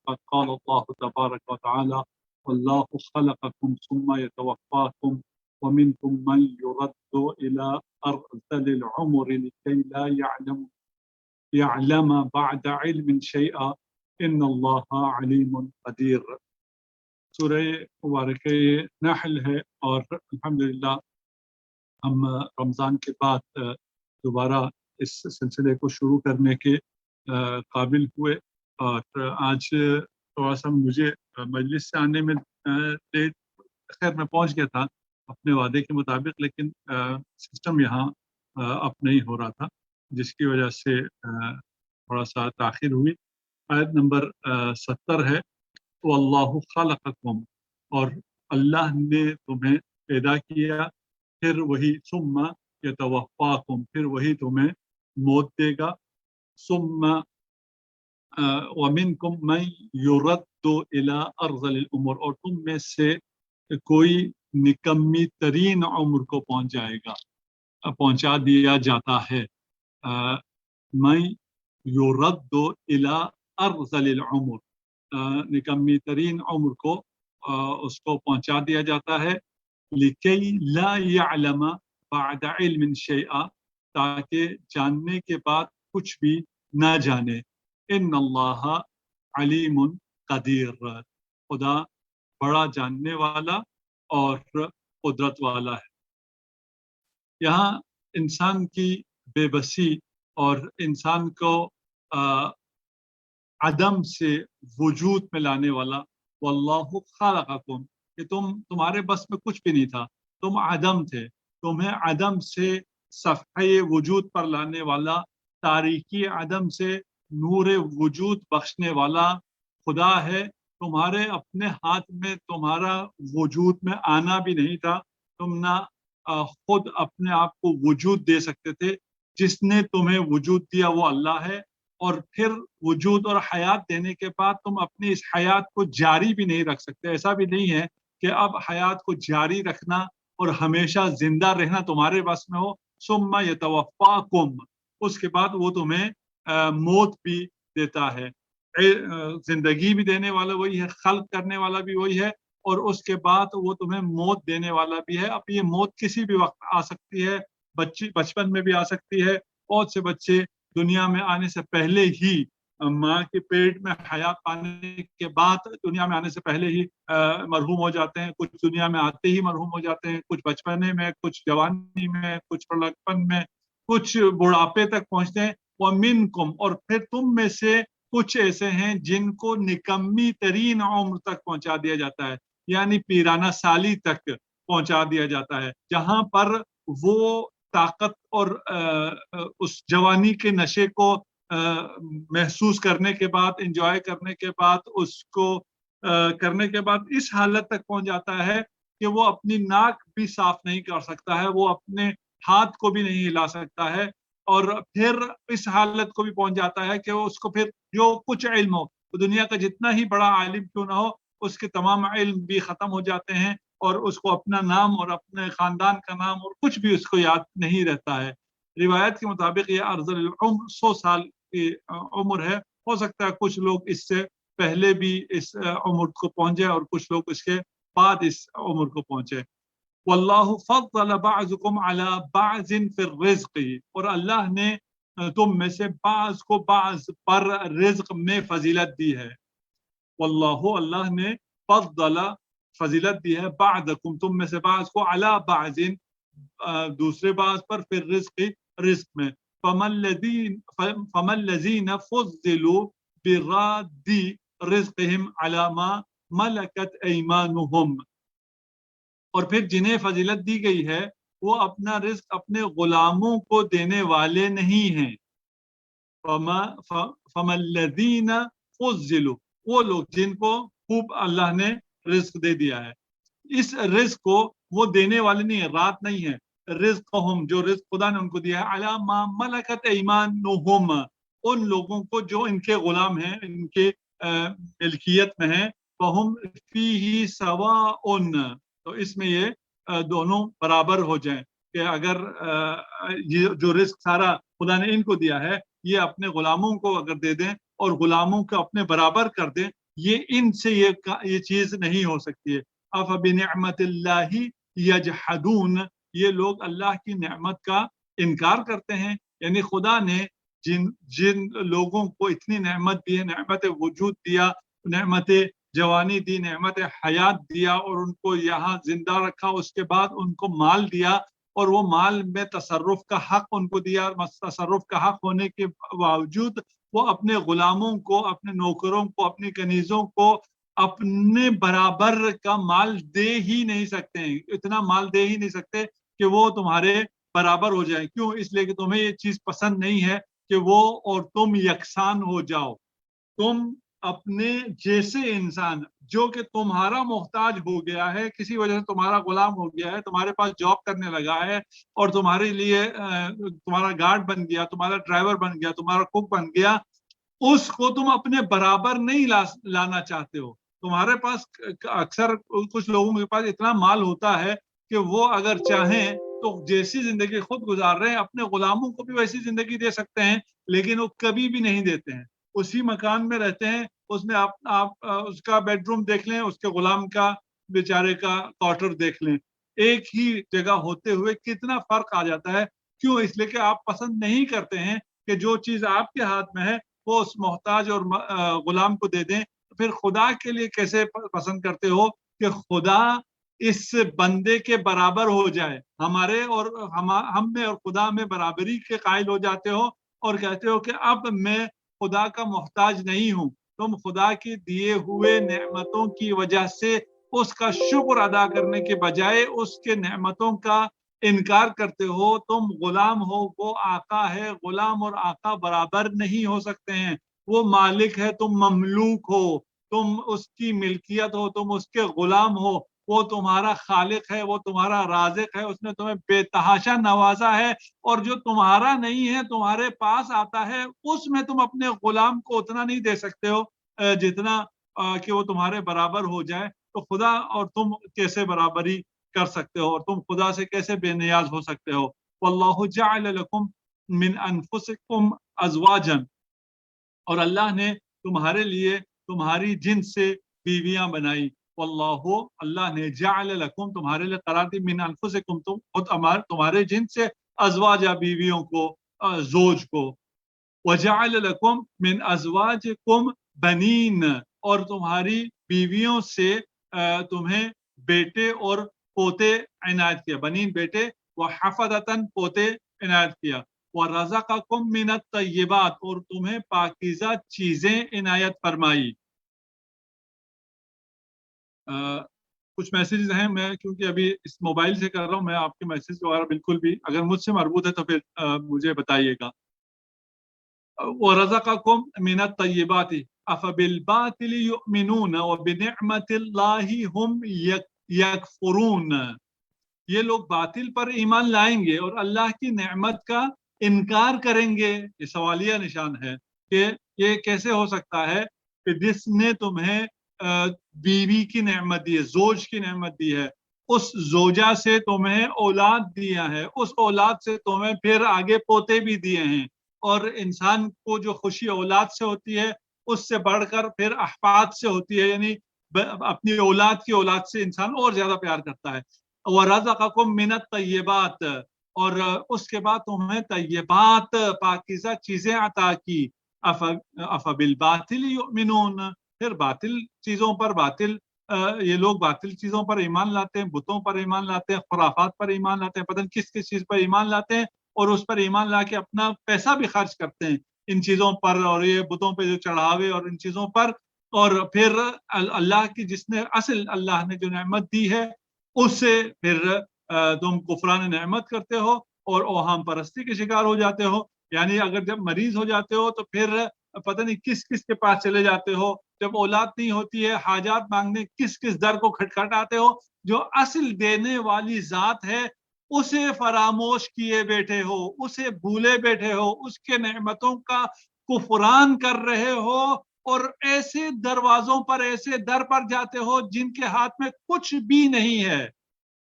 قد قال الله تبارك وتعالى والله خلقكم ثم يتوفاكم ومنكم من يرد إلى أرذل العمر لكي لا يعلم بعد علم شيئا إن الله عليم قدير. سورہ مبارکہ نحل ہے، اور الحمدللہ ہم رمضان کے بعد دوبارہ اس سلسلے کو شروع کرنے کے قابل ہوئے، اور آج تھوڑا سا مجھے مجلس سے آنے میں خیر میں پہنچ گیا تھا اپنے وعدے کے مطابق، لیکن سسٹم یہاں اپ نہیں ہو رہا تھا، جس کی وجہ سے تھوڑا سا تاخیر ہوئی۔ آیت نمبر 70 ہے واللہ خلقکم، اور اللہ نے تمہیں پیدا کیا، پھر وہی ثم یتوفاکم، پھر وہی تمہیں موت دے گا، ثم ومنکم من یرد الی ارذل الامور، اور تم میں سے کوئی نکمی ترین عمر کو پہنچا دیا جاتا ہے۔ من یرد الی ارذل العمر، نکمی ترین عمر کو اس کو پہنچا دیا جاتا ہے، لکی لا یعلم بعد علم شیئا، تاکہ جاننے کے بعد کچھ بھی نہ جانے۔ ان اللہ علیم قدیر، خدا بڑا جاننے والا اور قدرت والا ہے۔ یہاں انسان کی بے بسی اور انسان کو عدم سے وجود میں لانے والا، واللہ خلقکم، کہ تمہارے بس میں کچھ بھی نہیں تھا، تم عدم تھے، تمہیں عدم سے صفحہ وجود پر لانے والا، تاریکی عدم سے نور وجود بخشنے والا خدا ہے۔ تمہارے اپنے ہاتھ میں تمہارا وجود میں آنا بھی نہیں تھا، تم نہ خود اپنے آپ کو وجود دے سکتے تھے، جس نے تمہیں وجود دیا وہ اللہ ہے، اور پھر وجود اور حیات دینے کے بعد تم اپنی اس حیات کو جاری بھی نہیں رکھ سکتے۔ ایسا بھی نہیں ہے کہ اب حیات کو جاری رکھنا اور ہمیشہ زندہ رہنا تمہارے بس میں ہو۔ ثم یتوفاکم، اس کے بعد وہ تمہیں موت بھی دیتا ہے۔ زندگی بھی دینے والا وہی ہے، خلق کرنے والا بھی وہی ہے، اور اس کے بعد وہ تمہیں موت دینے والا بھی ہے۔ اب یہ موت کسی بھی وقت آ سکتی ہے، بچپن میں بھی آ سکتی ہے۔ بہت سے بچے دنیا میں آنے سے پہلے ہی، ماں کے پیٹ میں حیات پانے کے بعد دنیا میں آنے سے پہلے ہی مرحوم ہو جاتے ہیں، کچھ دنیا میں آتے ہی مرحوم ہو جاتے ہیں، کچھ بچپنے میں، کچھ جوانی میں، کچھ لڑکپن میں، کچھ بڑھاپے تک پہنچتے ہیں۔ وَمِنْكُمْ، اور پھر تم میں سے کچھ ایسے ہیں جن کو نکمی ترین عمر تک پہنچا دیا جاتا ہے، یعنی پیرانہ سالی تک پہنچا دیا جاتا ہے، جہاں پر وہ طاقت اور اس جوانی کے نشے کو محسوس کرنے کے بعد، انجوائے کرنے کے بعد، اس کو کرنے کے بعد اس حالت تک پہنچ جاتا ہے کہ وہ اپنی ناک بھی صاف نہیں کر سکتا ہے، وہ اپنے ہاتھ کو بھی نہیں ہلا سکتا ہے، اور پھر اس حالت کو بھی پہنچ جاتا ہے کہ وہ اس کو پھر جو کچھ علم ہو، تو دنیا کا جتنا ہی بڑا عالم کیوں نہ ہو، اس کے تمام علم بھی ختم ہو جاتے ہیں، اور اس کو اپنا نام اور اپنے خاندان کا نام اور کچھ بھی اس کو یاد نہیں رہتا ہے۔ روایت کے مطابق یہ ارذل العمر 100 سال کی عمر ہے۔ ہو سکتا ہے کچھ لوگ اس سے پہلے بھی اس عمر کو پہنچے اور کچھ لوگ اس کے بعد اس عمر کو پہنچے۔ واللہ فضل بعضکم علی بعض فی الرزق، اور اللہ نے تم میں سے بعض کو بعض پر رزق میں فضیلت دی ہے۔ واللہ، اللہ نے فضل، فضیلت دی ہے، بعضکم، تم میں سے بعض کو، علی بعض، دوسرے بعض پر، پھر رزق میں۔ فَمَا الَّذِينَ فُضِّلُوا بِرَادِّ رِزْقِهِمْ عَلَى مَا مَلَكَتْ أَيْمَانُهُمْ، اور پھر جنہیں فضیلت دی گئی ہے وہ اپنا رزق اپنے غلاموں کو دینے والے نہیں ہیں۔ فَمَا الَّذِينَ فُضِّلُوا، وہ لوگ جن کو خوب اللہ نے رزق دے دیا ہے، اس رزق کو وہ دینے والے نہیں ہیں، رات نہیں ہے، رزقہم، جو رزق خدا نے ان کو دیا ہے، علی ما ملکت ایمانہم، ان لوگوں کو جو ان کے غلام ہیں، ان کے ملکیت میں ہیں، فہم فیہ سواء، تو اس میں یہ دونوں برابر ہو جائیں کہ اگر یہ جو رزق سارا خدا نے ان کو دیا ہے، یہ اپنے غلاموں کو اگر دے دیں اور غلاموں کو اپنے برابر کر دیں، یہ ان سے یہ چیز نہیں ہو سکتی ہے. افبنعمتِ یجحدون، یہ لوگ اللہ کی نعمت کا انکار کرتے ہیں. یعنی خدا نے جن لوگوں کو اتنی نعمت دی ہے، نعمت وجود دیا، نعمت جوانی دی، نعمت حیات دیا، اور ان کو یہاں زندہ رکھا، اس کے بعد ان کو مال دیا، اور وہ مال میں تصرف کا حق ان کو دیا. تصرف کا حق ہونے کے باوجود وہ اپنے غلاموں کو، اپنے نوکروں کو، اپنی کنیزوں کو اپنے برابر کا مال دے ہی نہیں سکتے ہیں. اتنا مال دے ہی نہیں سکتے کہ وہ تمہارے برابر ہو جائے. کیوں؟ اس لیے کہ تمہیں یہ چیز پسند نہیں ہے کہ وہ اور تم یکساں ہو جاؤ. تم اپنے جیسے انسان جو کہ تمہارا محتاج ہو گیا ہے، کسی وجہ سے تمہارا غلام ہو گیا ہے، تمہارے پاس جاب کرنے لگا ہے، اور تمہارے لیے تمہارا گارڈ بن گیا، تمہارا ڈرائیور بن گیا، تمہارا کوک بن گیا، اس کو تم اپنے برابر نہیں لانا چاہتے ہو. تمہارے پاس اکثر کچھ لوگوں کے پاس اتنا مال ہوتا ہے کہ وہ اگر چاہیں تو جیسی زندگی خود گزار رہے ہیں اپنے غلاموں کو بھی ویسی زندگی دے سکتے ہیں، لیکن وہ کبھی بھی نہیں دیتے ہیں. اسی مکان میں رہتے ہیں، اس میں آپ اس کا بیڈ روم دیکھ لیں، اس کے غلام کا بیچارے کا کوارٹر دیکھ لیں، ایک ہی جگہ ہوتے ہوئے کتنا فرق آ جاتا ہے. کیوں؟ اس لیے کہ آپ پسند نہیں کرتے ہیں کہ جو چیز آپ کے ہاتھ میں ہے وہ اس محتاج اور غلام کو دے دیں. پھر خدا کے لیے کیسے پسند کرتے ہو کہ خدا اس بندے کے برابر ہو جائے؟ ہمارے اور ہم میں اور خدا میں برابری کے قائل ہو جاتے ہو اور کہتے ہو کہ اب میں خدا کا محتاج نہیں ہوں. تم خدا کی دیے ہوئے نعمتوں کی وجہ سے اس کا شکر ادا کرنے کے بجائے اس کے نعمتوں کا انکار کرتے ہو. تم غلام ہو، وہ آقا ہے. غلام اور آقا برابر نہیں ہو سکتے ہیں. وہ مالک ہے، تم مملوک ہو. تم اس کی ملکیت ہو، تم اس کے غلام ہو. وہ تمہارا خالق ہے، وہ تمہارا رازق ہے، اس نے تمہیں بے تحاشا نوازا ہے، اور جو تمہارا نہیں ہے تمہارے پاس آتا ہے اس میں تم اپنے غلام کو اتنا نہیں دے سکتے ہو جتنا کہ وہ تمہارے برابر ہو جائے. تو خدا اور تم کیسے برابری کر سکتے ہو، اور تم خدا سے کیسے بے نیاز ہو سکتے ہو؟ واللہ جعل لکم من انفسکم ازواجا، اور اللہ نے تمہارے لیے تمہاری جنس سے بیویاں بنائی. واللہ، اللہ نے جعل لکم تمہارے لیے قرار دی من انفسکم تمہارے جنس سے ازواجا بیویوں کو، زوج کو. وجعل لکم من ازواجکم بنین، اور تمہاری بیویوں سے تمہیں بیٹے اور پوتے عنایت کیا. بنین بیٹے، وحفدتاً پوتے عنایت کیا. وَرَزَقَكُم مِّنَ الطَّيِّبَاتِ، اور تمہیں پاکیزہ چیزیں عنایت فرمائی. کچھ میسیجز ہیں، میں کیونکہ ابھی اس موبائل سے کر رہا ہوں، میں آپ کے میسیج وغیرہ بالکل بھی اگر مجھ سے مربوط ہے تو پھر مجھے بتائیے گا. وَرَزَقَكُم مِّنَ الطَّيِّبَاتِ أَفَبِالْبَاطِلِ يُؤْمِنُونَ وَبِنِعْمَةِ اللَّهِ هُمْ يَكْفُرُونَ. یہ لوگ باطل پر ایمان لائیں گے اور اللہ کی نعمت کا انکار کریں گے. یہ سوالیہ نشان ہے کہ یہ کیسے ہو سکتا ہے کہ جس نے تمہیں بیوی کی نعمت دی ہے، زوج کی نعمت دی ہے، اس زوجہ سے تمہیں اولاد دیا ہے، اس اولاد سے تمہیں پھر آگے پوتے بھی دیے ہیں، اور انسان کو جو خوشی اولاد سے ہوتی ہے اس سے بڑھ کر پھر احفاد سے ہوتی ہے، یعنی اپنی اولاد کی اولاد سے انسان اور زیادہ پیار کرتا ہے. وَرَزَقَكُم مِّنَ الطَّيِّبَاتِ، اور اس کے بعد تمہیں طیبات پاکیزہ چیزیں عطا کی. أَفَبِالْبَاطِلِ يُؤْمِنُونَ، پھر باطل چیزوں پر یہ لوگ باطل چیزوں پر ایمان لاتے ہیں، بتوں پر ایمان لاتے ہیں، خرافات پر ایمان لاتے ہیں، پتہ نہیں کس کس چیز پر ایمان لاتے ہیں، اور اس پر ایمان لا کے اپنا پیسہ بھی خرچ کرتے ہیں ان چیزوں پر، اور یہ بتوں پہ جو چڑھاوے اور ان چیزوں پر. اور پھر اللہ کی جس نے اصل اللہ نے جو نعمت دی ہے اس سے پھر تم کفران نعمت کرتے ہو اور اوہام پرستی کے شکار ہو جاتے ہو. یعنی اگر جب مریض ہو جاتے ہو تو پھر پتہ نہیں کس کس کے پاس چلے جاتے ہو، جب اولاد نہیں ہوتی ہے حاجات مانگنے کس کس در کو کھٹکھٹاتے ہو. جو اصل دینے والی ذات ہے اسے فراموش کیے بیٹھے ہو، اسے بھولے بیٹھے ہو، اس کے نعمتوں کا کفران کر رہے ہو، اور ایسے دروازوں پر، ایسے در پر جاتے ہو جن کے ہاتھ میں کچھ بھی نہیں ہے.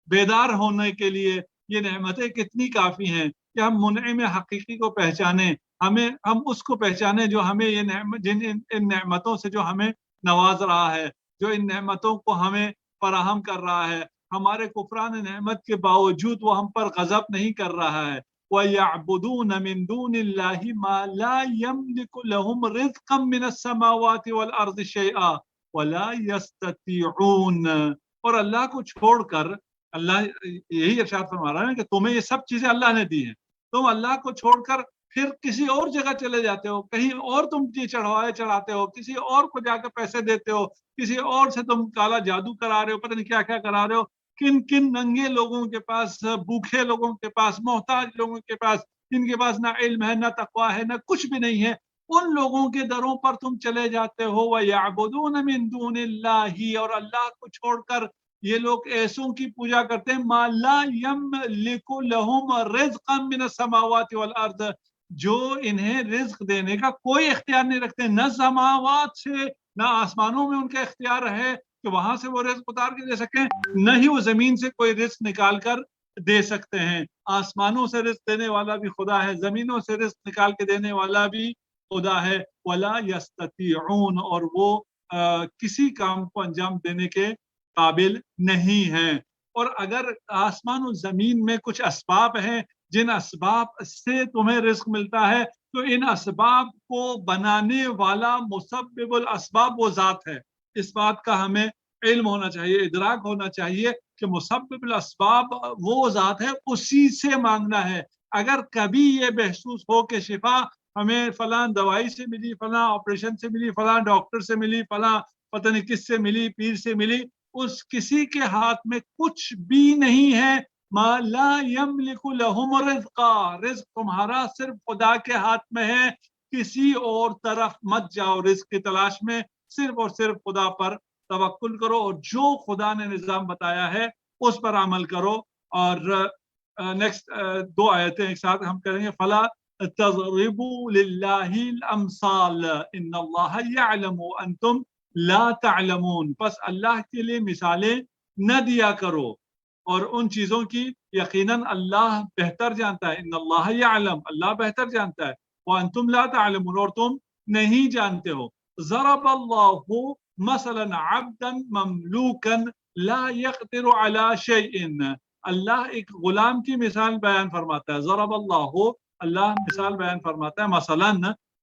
بیدار ہونے کے لیے یہ نعمتیں کتنی کافی ہیں کہ ہم منعم حقیقی کو پہچانیں، ہم اس کو پہچانیں جو ہمیں یہ ان نعمتوں سے جو ہمیں نواز رہا ہے, جو ان نعمتوں کو ہمیں فراہم کر رہا ہے, ہمارے کفران نعمت کے باوجود وہ ہم پر غضب نہیں کر رہا ہے. وَيَعْبُدُونَ مِن دُونِ اللَّهِ مَا لَا يَمْلِكُ لَهُمْ رِزْقًا مِنَ السَّمَاوَاتِ وَالْأَرْضِ شَيْئًا وَلَا يَسْتَطِيعُونَ. اور اللہ کو چھوڑ کر, اللہ یہی ارشاد فرما رہا ہے کہ تمہیں یہ سب چیزیں اللہ نے دی ہیں, تم اللہ کو چھوڑ کر پھر کسی اور جگہ چلے جاتے ہو, کہیں اور تم چڑھاتے ہو, کسی اور کو جا کر پیسے دیتے ہو, کسی اور سے تم کالا جادو کرا رہے ہو, پتہ نہیں کیا کیا کرا رہے ہو. کن کن ننگے لوگوں کے پاس, بھوکے لوگوں کے پاس, محتاج لوگوں کے پاس, جن کے پاس نہ علم ہے, نہ تقویٰ ہے, نہ کچھ بھی نہیں ہے, ان لوگوں کے دروں پر تم چلے جاتے ہو. وَيَعْبُدُونَ مِن دُونِ اللَّهِ, اور اللہ کو چھوڑ کر یہ لوگ ایسوں کی پوجا کرتے ہیں, مَا لَا يَمْلِكُ لَهُمْ رِزْقًا مِنَ السَّمَاوَاتِ وَالْأَرْضِ, جو انہیں رزق دینے کا کوئی اختیار نہیں رکھتے, نہ سماوات سے نہ آسمانوں میں ان کا اختیار ہے کہ وہاں سے وہ رزق اتار کے دے سکیں, نہ ہی وہ زمین سے کوئی رزق نکال کر دے سکتے ہیں. آسمانوں سے رزق دینے والا بھی خدا ہے, زمینوں سے رزق نکال کے دینے والا بھی خدا ہے. وَلَا يَسْتَطِيعُونَ, اور وہ کسی کام کو انجام دینے کے قابل نہیں ہیں. اور اگر آسمان و زمین میں کچھ اسباب ہیں جن اسباب سے تمہیں رزق ملتا ہے, تو ان اسباب کو بنانے والا مسبب الاسباب وہ ذات ہے. اس بات کا ہمیں علم ہونا چاہیے, ادراک ہونا چاہیے کہ مسبب الاسباب وہ ذات ہے, اسی سے مانگنا ہے. اگر کبھی یہ محسوس ہو کہ شفا ہمیں فلاں دوائی سے ملی, فلاں آپریشن سے ملی, فلاں ڈاکٹر سے ملی, فلاں پتہ نہیں کس سے ملی, پیر سے ملی, اس کسی کے ہاتھ میں کچھ بھی نہیں ہے. مَا لَا يَمْلِكُ لَهُمْ رِزْقًا, رزق تمہارا صرف خدا کے ہاتھ میں ہے, کسی اور طرف مت جاؤ رزق کی تلاش میں, صرف اور صرف خدا پر توکل کرو, اور جو خدا نے نظام بتایا ہے اس پر عمل کرو. اور نیکسٹ دو آیتیں ایک ساتھ ہم کریں گے. فلا تضربوا للہ الامثال ان اللہ یعلم وانتم لا تعلمون, پس اللہ کے لیے مثالیں نہ دیا کرو اور ان چیزوں کی یقیناً اللہ بہتر جانتا ہے. ان اللہ یعلم, اللہ بہتر جانتا ہے, وانتم لا تعلمون, اور تم نہیں جانتے ہو. ضرب اللہ مثلا عبدا مملوکا لا يقدر على شيء, اللہ ایک غلام کی مثال بیان فرماتا ہے. ضرب اللہ, اللہ مثال بیان فرماتا ہے, مثلا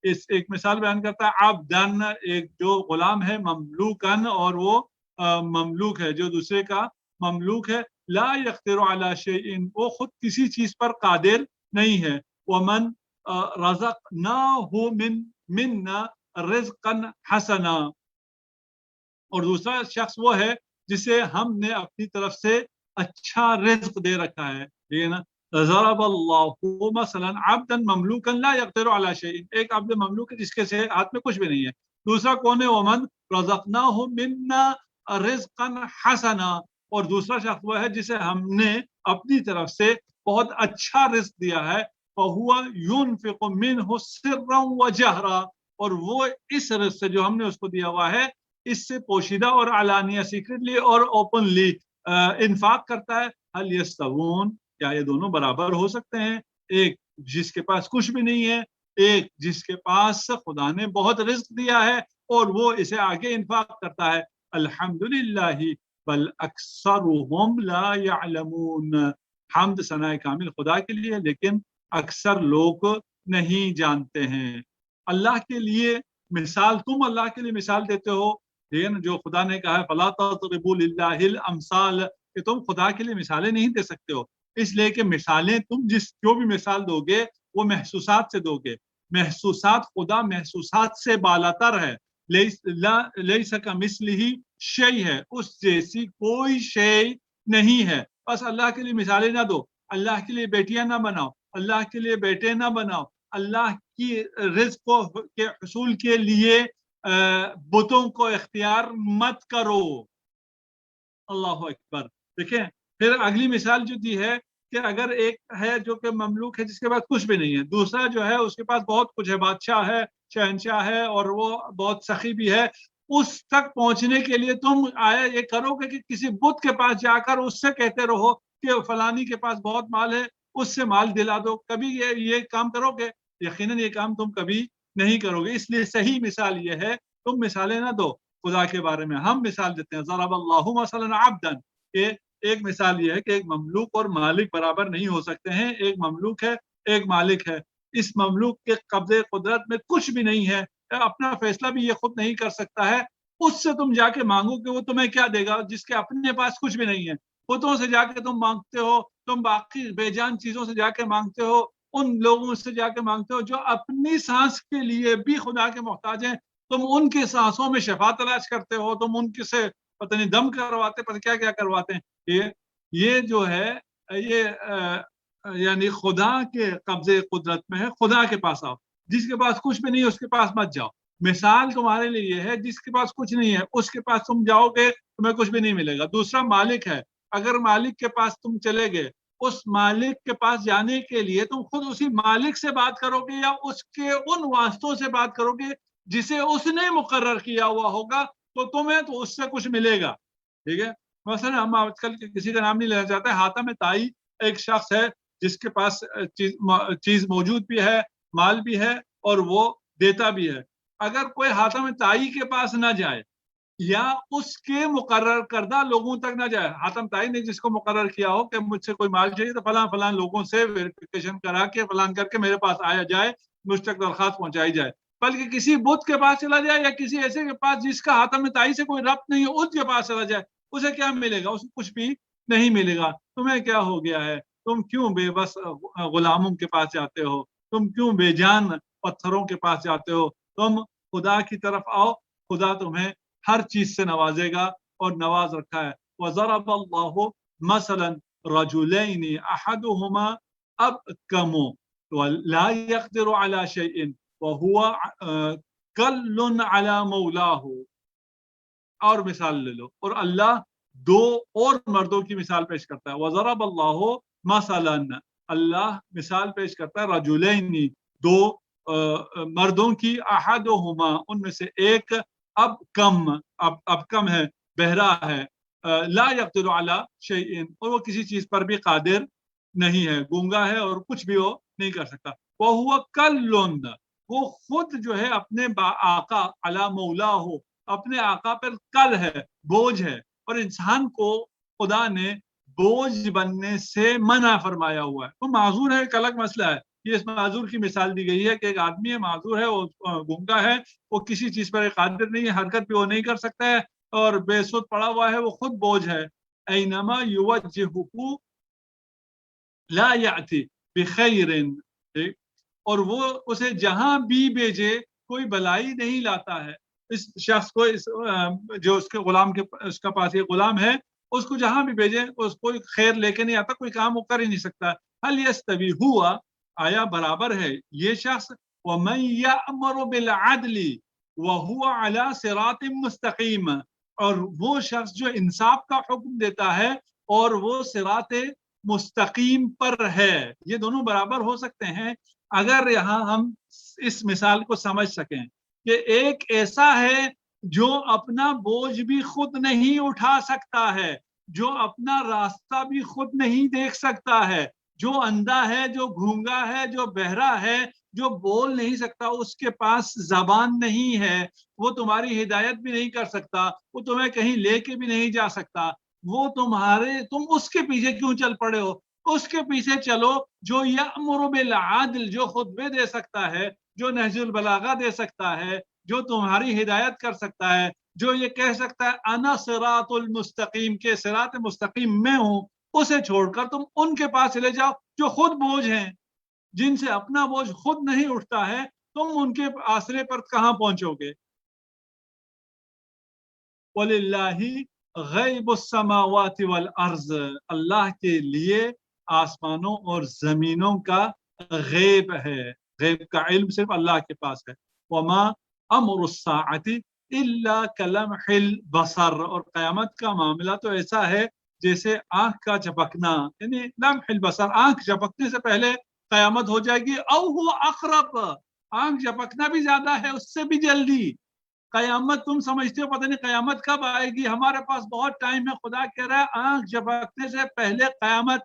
اس ایک مثال بیان کرتا ہے, عبدن, ایک جو غلام ہے, مملوکن, اور وہ مملوک ہے جو دوسرے کا مملوک ہے, لا يقدر على شيء, وہ خود کسی چیز پر قادر نہیں ہے. ومن رزقناه منا رزقا حسنا, اور دوسرا شخص وہ ہے جسے ہم نے اپنی طرف سے اچھا رزق دے رکھا ہے. ٹھیک ہے نا. ضرب اللہ مثلا عبدا مملوکا لا يقدر على شيء, ایک عبد مملوک ہے جس کے ہاتھ میں کچھ بھی نہیں ہے. دوسرا کون ہے؟ ومن رزقناه منا رزقا حسنا, اور دوسرا شخص وہ ہے جسے ہم نے اپنی طرف سے بہت اچھا رزق دیا ہے. فهو ينفق منه سرا وجهرا, اور وہ اس رزق سے جو ہم نے اس کو دیا ہوا ہے اس سے پوشیدہ اور علانیہ, سیکرٹلی اور اوپنلی انفاق کرتا ہے. هل يستوون, کیا یہ دونوں برابر ہو سکتے ہیں؟ ایک جس کے پاس کچھ بھی نہیں ہے, ایک جس کے پاس خدا نے بہت رزق دیا ہے اور وہ اسے آگے انفاق کرتا ہے. الحمدللہ بل اکثرهم لا يعلمون, حمد ثناء کامل خدا کے لیے, لیکن اکثر لوگ نہیں جانتے ہیں. اللہ کے لیے مثال, تم اللہ کے لیے مثال دیتے ہو, جو خدا نے کہا ہے فلا تضربوا للہ الامثال, کہ تم خدا کے لیے مثالیں نہیں دے سکتے ہو, اس لیے کہ مثالیں تم جو بھی مثال دو گے وہ محسوسات سے دو گے. محسوسات, خدا محسوسات سے بالاتر ہے. لیس کمثلہ شیء ہے, اس جیسی کوئی شیء نہیں ہے. بس اللہ کے لیے مثالیں نہ دو, اللہ کے لیے بیٹیاں نہ بناؤ, اللہ کے لیے بیٹے نہ بناؤ, اللہ کی رزق کے حصول کے لیے بتوں کو اختیار مت کرو. اللہ اکبر. دیکھیں پھر اگلی مثال جو دی ہے کہ اگر ایک ہے جو کہ مملوک ہے جس کے پاس کچھ بھی نہیں ہے, دوسرا جو ہے اس کے پاس بہت کچھ ہے, بادشاہ ہے, شہنشاہ ہے, اور وہ بہت سخی بھی ہے, اس تک پہنچنے کے لیے تم آیا یہ کرو گے کہ کسی بت کے پاس جا کر اس سے کہتے رہو کہ فلانی کے پاس بہت مال ہے, اس سے مال دلا دو, کبھی یہ کام کرو گے؟ یقیناً یہ کام تم کبھی نہیں کرو گے. اس لیے صحیح مثال یہ ہے تم مثالیں نہ دو, خدا کے بارے میں ہم مثال دیتے ہیں. ضرب اللہ مثلا عبدا، کہ ایک مثال یہ ہے کہ ایک مملوک اور مالک برابر نہیں ہو سکتے ہیں. ایک مملوک ہے، ایک مالک ہے. اس مملوک کے قبضے قدرت میں کچھ بھی نہیں ہے، اپنا فیصلہ بھی یہ خود نہیں کر سکتا ہے. اس سے تم جا کے مانگو کہ وہ تمہیں کیا دے گا جس کے اپنے پاس کچھ بھی نہیں ہے. بتوں سے جا کے تم مانگتے ہو، تم باقی بے جان چیزوں سے جا کے مانگتے ہو، ان لوگوں سے جا کے مانگتے ہو جو اپنی سانس کے لیے بھی خدا کے محتاج ہیں. تم ان کی سانسوں میں شفا تلاش کرتے ہو، تم ان کے سے پتہ نہیں دم کرواتے، پتہ کیا کیا کرواتے ہیں. یہ جو ہے یہ یعنی خدا کے قبضے قدرت میں ہے. خدا کے پاس آؤ. جس کے پاس کچھ بھی نہیں اس کے پاس مت جاؤ. مثال تمہارے لیے یہ ہے، جس کے پاس کچھ نہیں ہے اس کے پاس تم جاؤ گے تمہیں کچھ بھی نہیں ملے گا. دوسرا مالک ہے، اگر مالک کے پاس تم چلے گئے، اس مالک کے پاس جانے کے لیے تم خود اسی مالک سے بات کرو گے یا اس کے ان واسطوں سے بات کرو گے جسے اس نے مقرر کیا ہوا ہوگا، تو تمہیں تو اس سے کچھ ملے گا. ٹھیک ہے. مثلا ہم آج کل کسی کا نام نہیں لینا چاہتے. حاتم طائی ایک شخص ہے جس کے پاس چیز موجود بھی ہے، مال بھی ہے اور وہ دیتا بھی ہے. اگر کوئی حاتم طائی کے پاس نہ جائے یا اس کے مقرر کردہ لوگوں تک نہ جائے، حاتم طائی نے جس کو مقرر کیا ہو کہ مجھ سے کوئی مال چاہیے تو فلاں فلاں لوگوں سے ویریفیکیشن کرا کے فلان کر کے میرے پاس آیا جائے، مجھ تک درخواست پہنچائی جائے، بلکہ کسی بت کے پاس چلا جائے یا کسی ایسے کے پاس جس کا حاتم طائی سے کوئی ربط نہیں ہے، اس کے پاس چلا جائے، اسے کیا ملے گا؟ اسے کچھ بھی نہیں ملے گا. تمہیں کیا ہو گیا ہے؟ تم کیوں بے بس غلاموں کے پاس جاتے ہو؟ تم کیوں بے جان پتھروں کے پاس جاتے ہو؟ تم خدا کی طرف آؤ، خدا تمہیں ہر چیز سے نوازے گا اور نواز رکھا ہے. وَضَرَبَ اللَّهُ مَثَلًا رَجُلَيْنِ أَحَدُهُمَا أَبْكَمُ وَلَا يَقْدِرُ عَلَى شَيْءٍ وَهُوَ كَلٌّ عَلَى مَوْلَاهُ. اور مثال لے لو. اور اللہ دو اور مردوں کی مثال پیش کرتا ہے. وَضَرَبَ اللَّهُ مَثَلًا، اللہ مثال پیش کرتا ہے رَجُلَيْنِ، دو مردوں کی، احدہما ان میں سے ایک، اب کم ہے، بہرا ہے، لا یقدر علی شیء، اور وہ کسی چیز پر بھی قادر نہیں ہے، گونگا ہے اور کچھ بھی وہ نہیں کر سکتا. وہو کلٌ، وہ خود جو ہے اپنے آقا، علی مولاہ، اپنے آقا پر کل ہے، بوجھ ہے. اور انسان کو خدا نے بوجھ بننے سے منع فرمایا ہوا ہے. وہ معذور ہے، ایک الگ مسئلہ ہے. یہ اس معذور کی مثال دی گئی ہے کہ ایک آدمی ہے، معذور ہے، وہ گنگا ہے، وہ کسی چیز پر قادر نہیں ہے، حرکت بھی وہ نہیں کر سکتا ہے اور بے سود پڑا ہوا ہے، وہ خود بوجھ ہے. اینما یوجہہ لا یأتی بخیر، اور وہ اسے جہاں بھی بھیجے کوئی بلائی نہیں لاتا ہے. اس شخص کو جو اس کے غلام کے اس کا پاس یہ غلام ہے، اس کو جہاں بھی بھیجے اس کو خیر لے کے نہیں آتا، کوئی کام وہ کر ہی نہیں سکتا. هل یستوی ہوا، آیا برابر ہے یہ شخص، ومن یأمر بالعدل وهو على صراط مستقیم، اور وہ شخص جو انصاف کا حکم دیتا ہے اور وہ صراط مستقیم پر ہے. یہ دونوں برابر ہو سکتے ہیں اگر یہاں ہم اس مثال کو سمجھ سکیں کہ ایک ایسا ہے جو اپنا بوجھ بھی خود نہیں اٹھا سکتا ہے، جو اپنا راستہ بھی خود نہیں دیکھ سکتا ہے، جو اندھا ہے، جو گھونگا ہے، جو بہرا ہے، جو بول نہیں سکتا، اس کے پاس زبان نہیں ہے، وہ تمہاری ہدایت بھی نہیں کر سکتا، وہ تمہیں کہیں لے کے بھی نہیں جا سکتا. وہ تم اس کے پیچھے کیوں چل پڑے ہو؟ اس کے پیچھے چلو جو یأمر بالعدل، جو خطبے دے سکتا ہے، جو نہج البلاغہ دے سکتا ہے، جو تمہاری ہدایت کر سکتا ہے، جو یہ کہہ سکتا ہے انا صراط المستقیم، کے صراط مستقیم میں ہوں. اسے چھوڑ کر تم ان کے پاس چلے جاؤ جو خود بوجھ ہیں، جن سے اپنا بوجھ خود نہیں اٹھتا ہے. تم ان کے آسرے پر کہاں پہنچو گے؟ وَلِلَّهِ غیب السماوات والارض، اللہ کے لیے آسمانوں اور زمینوں کا غیب ہے. غیب کا علم صرف اللہ کے پاس ہے. وما امر الساعۃ الا کلمح البصر، اور قیامت کا معاملہ تو ایسا ہے جیسے آنکھ کا جھپکنا، یعنی لمح البصر، آنکھ جھپکنے سے پہلے قیامت ہو جائے گی. او هو اقرب، آنکھ جھپکنا بھی زیادہ ہے، اس سے بھی جلدی. قیامت تم سمجھتے ہو پتہ نہیں قیامت کب آئے گی، ہمارے پاس بہت ٹائم ہے. خدا کہہ رہا ہے آنکھ جھپکنے سے پہلے قیامت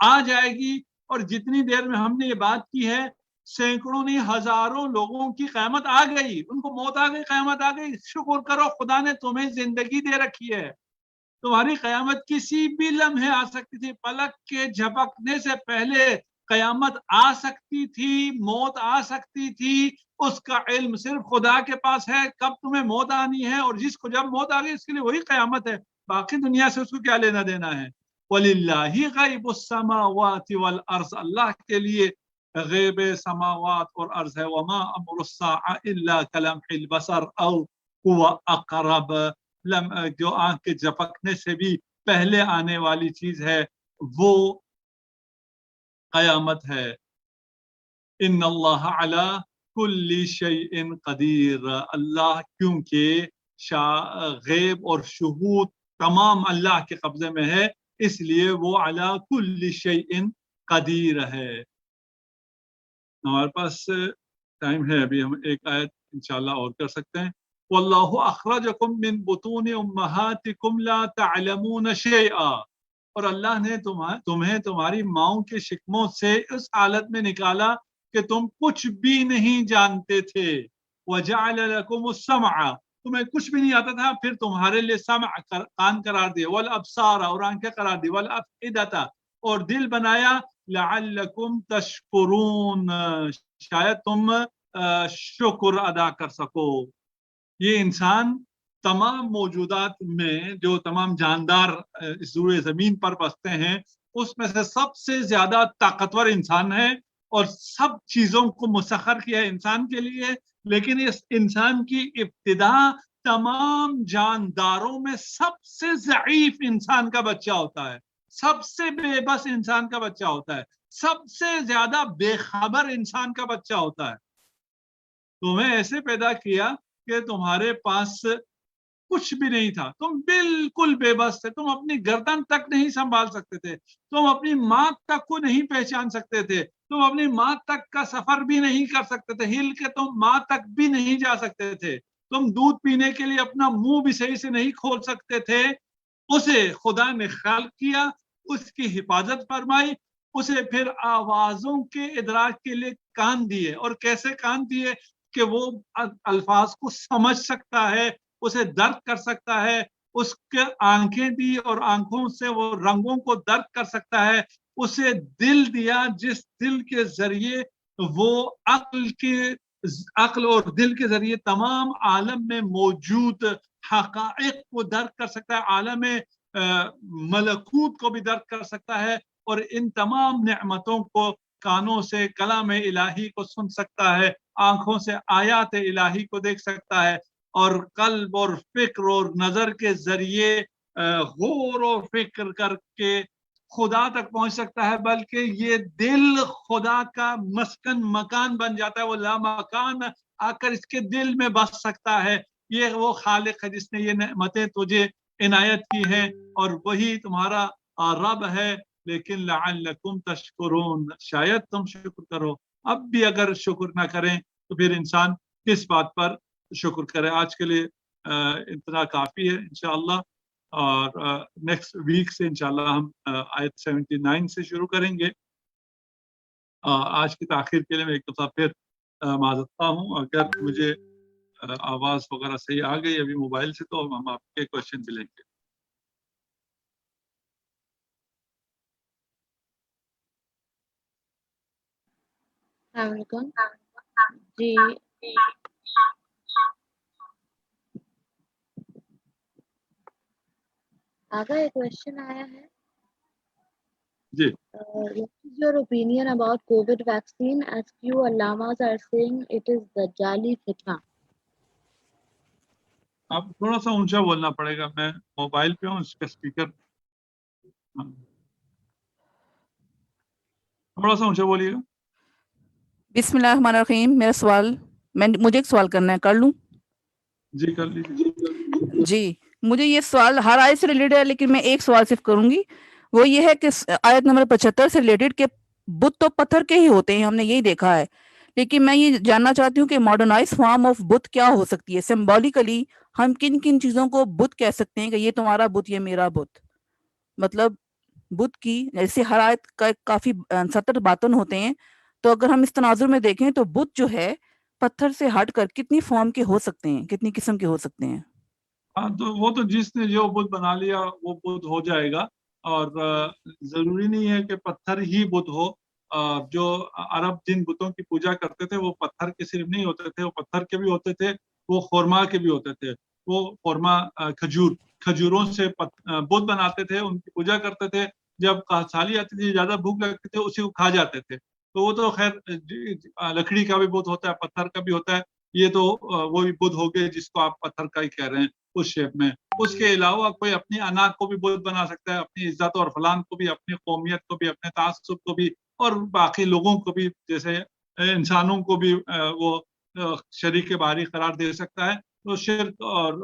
آ جائے گی. اور جتنی دیر میں ہم نے یہ بات کی ہے سینکڑوں نہیں ہزاروں لوگوں کی قیامت آ گئی, ان کو موت آ گئی, قیامت آ گئی, شکر کرو خدا نے تمہیں زندگی دے رکھی ہے. تمہاری قیامت کسی بھی لمحے آ سکتی تھی, پلک کے جھپکنے سے پہلے قیامت آ سکتی تھی, موت آ سکتی تھی. اس کا علم صرف خدا کے پاس ہے کب تمہیں موت آنی ہے, اور جس کو جب موت آ گئی اس کے لیے وہی قیامت ہے, باقی دنیا سے اس کو کیا لینا دینا ہے. وَلِلَّهِ غَيْبُ السَّمَاوَاتِ وَالْأَرْضِ, اللہ کے لیے غیب سماوات اور ارض ہے. وما امر الساعة الا كلمح البصر او هو اقرب, جو آنکھ کے جھپکنے سے بھی پہلے آنے والی چیز ہے وہ قیامت ہے. ان اللہ علی کل شیء قدیر, اللہ کیونکہ غیب اور شہود تمام اللہ کے قبضے میں ہے, اس لیے وہ علی کل شیء قدیر ہے. ہمارے پاس ٹائم ہے ابھی, ہم ایک آیت انشاءاللہ اور کر سکتے ہیں. واللہ اخرجکم من بطون امہاتکم لا تعلمون شیئا, اور اللہ نے تمہیں تمہاری ماؤں کے شکموں سے اس حالت میں نکالا کہ تم کچھ بھی نہیں جانتے تھے. وجعل لکم السمع, تمہیں کچھ بھی نہیں آتا تھا, پھر تمہارے لیے سمع کان قرار دیا, والابصار اور آنکھیں قرار دی, والافئدہ اور دل بنایا, لعلکم تشکرون شاید تم شکر ادا کر سکو. یہ انسان تمام موجودات میں جو تمام جاندار اس روئے زمین پر بستے ہیں اس میں سے سب سے زیادہ طاقتور انسان ہے, اور سب چیزوں کو مسخر کیا ہے انسان کے لیے. لیکن اس انسان کی ابتدا تمام جانداروں میں سب سے ضعیف انسان کا بچہ ہوتا ہے, سب سے بے بس انسان کا بچہ ہوتا ہے, سب سے زیادہ بے خبر انسان کا بچہ ہوتا ہے. تمہیں ایسے پیدا کیا کہ تمہارے پاس کچھ بھی نہیں تھا, تم بالکل بے بس تھے, تم اپنی گردن تک نہیں سنبھال سکتے تھے, تم اپنی ماں تک کو نہیں پہچان سکتے تھے, تم اپنی ماں تک کا سفر بھی نہیں کر سکتے تھے, ہل کے تم ماں تک بھی نہیں جا سکتے تھے, تم دودھ پینے کے لیے اپنا منہ بھی صحیح سے نہیں کھول سکتے تھے. اسے خدا نے خلق کیا, اس کی حفاظت فرمائی, اسے پھر آوازوں کے ادراک کے لیے کان دیے, اور کیسے کان دیے کہ وہ الفاظ کو سمجھ سکتا ہے, اسے درک کر سکتا ہے, اس کے آنکھیں دی اور آنکھوں سے وہ رنگوں کو درک کر سکتا ہے, اسے دل دیا جس دل کے ذریعے وہ عقل اور دل کے ذریعے تمام عالم میں موجود حقائق کو درک کر سکتا ہے, عالم ملکوت کو بھی درک کر سکتا ہے, اور ان تمام نعمتوں کو کانوں سے کلام الہی کو سن سکتا ہے, آنکھوں سے آیات الہی کو دیکھ سکتا ہے, اور قلب اور فکر اور نظر کے ذریعے غور و فکر کر کے خدا تک پہنچ سکتا ہے. بلکہ یہ دل خدا کا مسکن مکان بن جاتا ہے, وہ لامکان آ کر اس کے دل میں بس سکتا ہے. یہ وہ خالق ہے جس نے یہ نعمتیں تجھے عنایت کی ہیں, اور وہی تمہارا رب ہے. لیکن لعلکم تشکرون, شاید تم شکر کرو. اب بھی اگر شکر نہ کریں تو پھر انسان کس بات پر شکر کرے. آج کے لیے اتنا کافی ہے انشاءاللہ, اور نیکسٹ ویک سے انشاءاللہ ہم آیت 79 سے شروع کریں گے. آج کی تاخیر کے لیے میں ایک دفعہ پھر معذرت خواہ ہوں. اگر مجھے آواز وغیرہ صحیح آ گئی ابھی موبائل سے تو ہم آپ کے کوشچن بھی لیں گے. السلام علیکم. جی آگا ایک کوشچن آیا ہے. جی, What is your opinion about COVID vaccine, as few Allamas are saying it is Dajjali fitna? آپ تھوڑا سا اونچا بولنا پڑے گا, میں موبائل پہ ہوں, اس کا اسپیکر تھوڑا سا اونچا بولیے گا. بسم اللہ الرحمن الرحیم. میرا سوال, مجھے ایک سوال کرنا ہے, کر لوں؟ جی کر لیجیے. جی, مجھے یہ سوال ہر آیت سے ریلیٹڈ ہے, لیکن میں ایک سوال صرف کروں گی. وہ یہ ہے کہ آیت نمبر 75 سے ریلیٹڈ کہ بت تو پتھر کے ہی ہوتے ہیں, ہم نے یہی دیکھا ہے, لیکن میں یہ جاننا چاہتی ہوں کہ ماڈرنائز فارم آف بت کیا ہو سکتی ہے. سمبولیکلی ہم کن کن چیزوں کو بت کہہ سکتے ہیں کہ یہ تمہارا بت, یہ میرا بت. مطلب بت کی جیسے ہر آیت کا کافی 70 باطن ہوتے ہیں, تو اگر ہم اس تناظر میں دیکھیں تو بت جو ہے پتھر سے ہٹ کر کتنی فارم کے ہو سکتے ہیں، کتنی قسم کے ہو سکتے ہیں؟ ہاں تو وہ تو جس نے جو بت بنا لیا وہ بت ہو جائے گا، اور ضروری نہیں ہے کہ پتھر ہی بت ہو. جو عرب جن بتوں کی پوجا کرتے تھے وہ پتھر کے صرف نہیں ہوتے تھے، وہ پتھر کے بھی ہوتے تھے، وہ خورما کے بھی ہوتے تھے. وہ خورما کھجوروں سے بت بناتے تھے، ان کی پوجا کرتے تھے. جب سالی آتی تھی، زیادہ بھوک لگتی تھی، اسی کو کھا جاتے تھے. تو وہ تو خیر لکڑی کا بھی بت ہوتا ہے، پتھر کا بھی ہوتا ہے. یہ تو وہ بھی بت ہو گئے جس کو آپ پتھر کا ہی کہہ رہے ہیں اس شیپ میں. اس کے علاوہ کوئی اپنی انا کو بھی بت بنا سکتا ہے، اپنی عزت اور فلان کو بھی، اپنی قومیت کو بھی، اپنے تعصب کو بھی، اور باقی لوگوں کو بھی، جیسے انسانوں کو بھی وہ شریک باری قرار دے سکتا ہے. تو شرک اور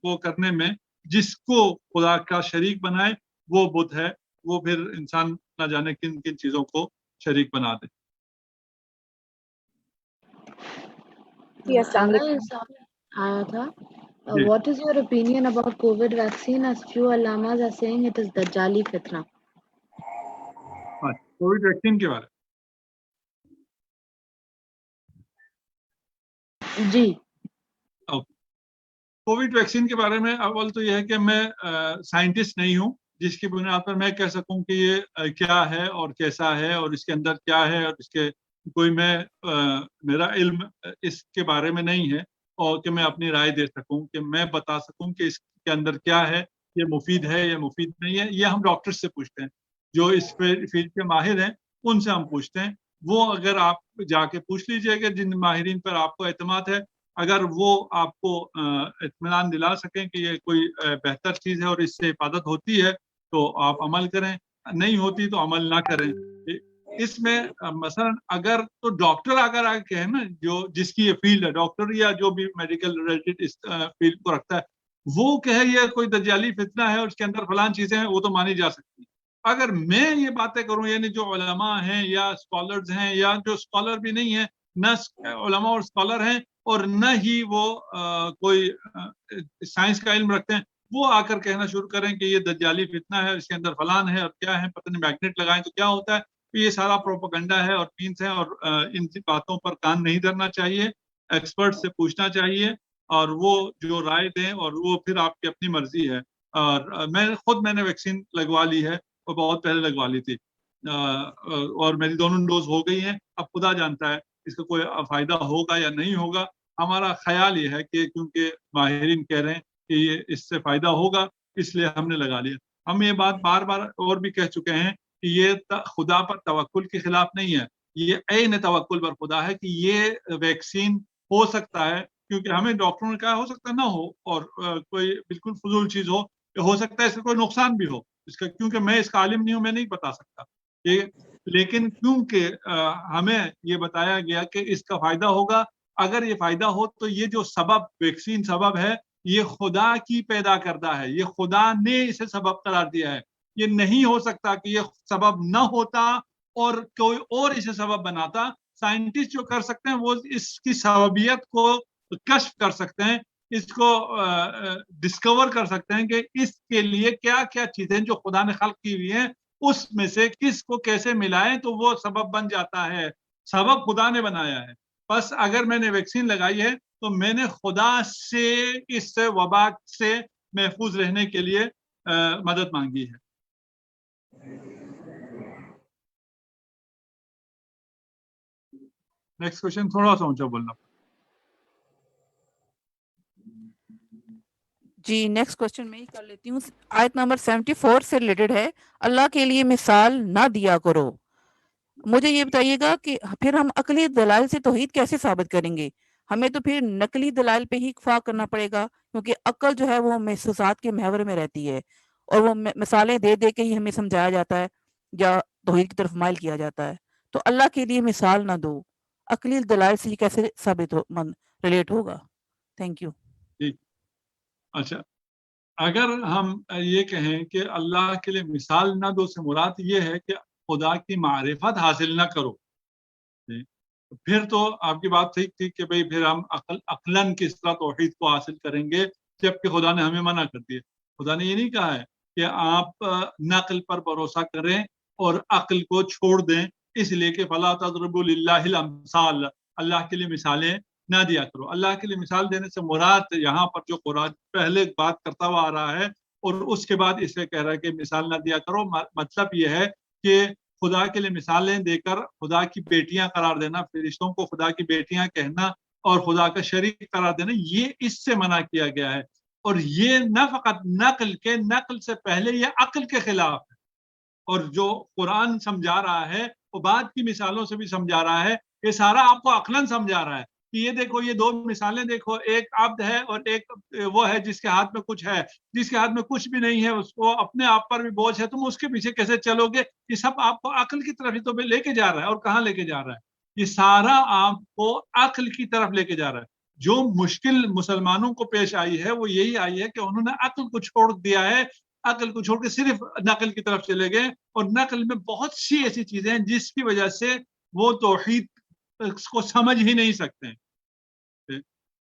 وہ کرنے میں جس کو خدا کا شریک بنائے وہ بت ہے. وہ پھر انسان نہ جانے کن کن چیزوں کو شریک بنا دے. جی السلام آگے علیکم. سامنے آیا تھا جی. what is your opinion about COVID vaccine as few ulamas are saying it is Dajjali fitna. Covid vaccine کے بارے جی کووڈ ویکسین کے بارے میں اول تو یہ ہے کہ میں سائنٹسٹ نہیں ہوں جس کی بنیاد پر میں کہہ سکوں کہ یہ کیا ہے اور کیسا ہے اور اس کے اندر کیا ہے، اور اس کے کوئی میرا علم اس کے بارے میں نہیں ہے اور کہ میں اپنی رائے دے سکوں، کہ میں بتا سکوں کہ اس کے اندر کیا ہے، یہ مفید ہے یا مفید نہیں ہے. یہ ہم ڈاکٹر سے پوچھتے ہیں جو اس فیلڈ کے ماہر ہیں، ان سے ہم پوچھتے ہیں. وہ اگر آپ جا کے پوچھ لیجئے کہ جن ماہرین پر آپ کو اعتماد ہے، اگر وہ آپ کو اطمینان دلا سکیں کہ یہ کوئی بہتر چیز ہے اور اس سے حفاظت ہوتی ہے تو آپ عمل کریں، نہیں ہوتی تو عمل نہ کریں. اس میں مثلا اگر تو ڈاکٹر اگر آگے کہیں نا، جو جس کی یہ فیلڈ ہے، ڈاکٹر یا جو بھی میڈیکل ریلیٹڈ اس فیلڈ کو رکھتا ہے، وہ کہے یہ کوئی دجالی فتنہ ہے اور اس کے اندر فلان چیزیں ہیں، وہ تو مانی جا سکتی. اگر میں یہ باتیں کروں، یعنی جو علماء ہیں یا اسکالرز ہیں یا جو اسکالر بھی نہیں ہیں، نہ علماء اور اسکالر ہیں اور نہ ہی وہ کوئی سائنس کا علم رکھتے ہیں، وہ آ کر کہنا شروع کریں کہ یہ دجالی فتنہ ہے، اس کے اندر فلان ہے اور کیا ہے، پتہ نہیں میگنیٹ لگائیں تو کیا ہوتا ہے. یہ سارا پروپیگنڈا ہے اور مینس ہے، اور ان باتوں پر کان نہیں دھرنا چاہیے. ایکسپرٹ سے پوچھنا چاہیے اور وہ جو رائے دیں، اور وہ پھر آپ کی اپنی مرضی ہے. اور میں نے ویکسین لگوا لی ہے اور بہت پہلے لگوا لی تھی، اور میری دونوں ڈوز ہو گئی ہیں. اب خدا جانتا ہے اس کا کوئی فائدہ ہوگا یا نہیں ہوگا. ہمارا خیال یہ ہے کہ کیونکہ ماہرین کہہ رہے ہیں کہ یہ اس سے فائدہ ہوگا، اس لیے ہم نے لگا لیا. ہم یہ بات بار بار اور بھی کہہ چکے ہیں کہ یہ خدا پر توکل کے خلاف نہیں ہے، یہ عین توکل پر خدا ہے کہ یہ ویکسین ہو سکتا ہے. کیونکہ ہمیں ڈاکٹروں نے کہا ہو سکتا ہے نہ ہو، اور کوئی بالکل فضول چیز ہو سکتا ہے اس کا کوئی نقصان بھی ہو اس کا، کیونکہ میں اس کا عالم نہیں ہوں، میں نہیں بتا سکتا. لیکن کیونکہ ہمیں یہ بتایا گیا کہ اس کا فائدہ ہوگا، اگر یہ فائدہ ہو تو یہ جو سبب ویکسین سبب ہے، یہ خدا کی پیدا کردہ ہے، یہ خدا نے اسے سبب قرار دیا ہے. یہ نہیں ہو سکتا کہ یہ سبب نہ ہوتا اور کوئی اور اسے سبب بناتا. سائنٹسٹ جو کر سکتے ہیں وہ اس کی سببیت کو کشف کر سکتے ہیں، اس کو ڈسکور کر سکتے ہیں کہ اس کے لیے کیا کیا چیزیں جو خدا نے خلق کی ہوئی ہیں اس میں سے کس کو کیسے ملائیں تو وہ سبب بن جاتا ہے. سبب خدا نے بنایا ہے. بس اگر میں نے ویکسین لگائی ہے تو میں نے خدا سے اس وبا سے محفوظ رہنے کے لیے مدد مانگی ہے. نیکسٹ کوشچن تھوڑا سا اونچا بولنا. جی نیکسٹ کوشچن میں ہی کر لیتی ہوں. آیت نمبر 74 سے ریلیٹڈ ہے. اللہ کے لیے مثال نہ دیا کرو. مجھے یہ بتائیے گا کہ پھر ہم عقلی دلائل سے توحید کیسے ثابت کریں گے؟ ہمیں تو پھر نقلی دلائل پہ ہی اکتفا کرنا پڑے گا، کیونکہ عقل جو ہے وہ محسوسات کے محور میں رہتی ہے اور وہ مثالیں دے دے کے ہی ہمیں سمجھایا جاتا ہے یا توحید کی طرف مائل کیا جاتا ہے. تو اللہ کے لیے مثال نہ دو، عقلی دلائل سے کیسے ثابت ریلیٹ ہوگا؟ Thank you. اچھا، اگر ہم یہ کہیں کہ اللہ کے لیے مثال نہ دو سے مراد یہ ہے کہ خدا کی معرفت حاصل نہ کرو، پھر تو آپ کی بات ٹھیک تھی کہ بھئی پھر ہم عقلاً کس طرح توحید کو حاصل کریں گے جبکہ خدا نے ہمیں منع کر دیا. خدا نے یہ نہیں کہا ہے کہ آپ نقل پر بھروسہ کریں اور عقل کو چھوڑ دیں اس لیے کہ فلا تضربوا للہ الامثال، اللہ کے لیے مثالیں نہ دیا کرو. اللہ کے لیے مثال دینے سے مراد یہاں پر جو قرآن پہلے بات کرتا ہوا آ رہا ہے اور اس کے بعد اس سے کہہ رہا ہے کہ مثال نہ دیا کرو، مطلب یہ ہے کہ خدا کے لیے مثالیں دے کر خدا کی بیٹیاں قرار دینا، فرشتوں کو خدا کی بیٹیاں کہنا اور خدا کا شریک قرار دینا، یہ اس سے منع کیا گیا ہے. اور یہ نہ فقط نقل سے پہلے یہ عقل کے خلاف ہے. اور جو قرآن سمجھا رہا ہے وہ بعد کی مثالوں سے بھی سمجھا رہا ہے. یہ سارا آپ کو عقلاً سمجھا رہا ہے کہ یہ دیکھو، یہ دو مثالیں دیکھو، ایک عبد ہے اور ایک وہ ہے جس کے ہاتھ میں کچھ ہے. جس کے ہاتھ میں کچھ بھی نہیں ہے اس کو اپنے آپ پر بھی بوجھ ہے، تم اس کے پیچھے کیسے چلو گے؟ یہ سب آپ کو عقل کی طرف ہی تو لے کے جا رہا ہے. اور کہاں لے کے جا رہا ہے؟ یہ سارا آپ کو عقل کی طرف لے کے جا رہا ہے. جو مشکل مسلمانوں کو پیش آئی ہے وہ یہی آئی ہے کہ انہوں نے عقل کو چھوڑ دیا ہے، عقل کو چھوڑ کے صرف نقل کی طرف چلے گئے. اور نقل میں بہت سی ایسی چیزیں ہیں جس کی وجہ سے وہ توحید کو سمجھ ہی نہیں سکتے ہیں.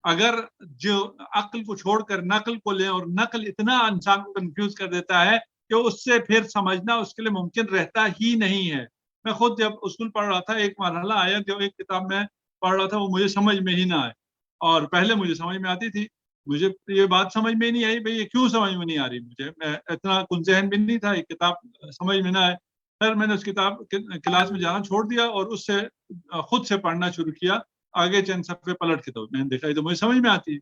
اگر جو عقل کو چھوڑ کر نقل کو لیں، اور نقل اتنا انسان کو کنفیوز کر دیتا ہے کہ اس سے پھر سمجھنا اس کے لیے ممکن رہتا ہی نہیں ہے. میں خود جب اصول پڑھ رہا تھا ایک مرحلہ آیا جو ایک کتاب میں پڑھ رہا تھا وہ مجھے سمجھ میں ہی نہ آئے، اور پہلے مجھے سمجھ میں آتی تھی. مجھے یہ بات سمجھ میں نہیں آئی بھئی یہ کیوں سمجھ میں نہیں آ رہی، مجھے میں اتنا کن ذہن بھی نہیں تھا، ایک کتاب سمجھ میں نہ آئے. پھر میں نے اس کتاب کلاس میں جانا چھوڑ دیا اور اس سے خود سے پڑھنا شروع کیا. آگے چند صفحے پلٹ کے تو میں نے دیکھا یہ تو مجھے سمجھ میں آتی ہے.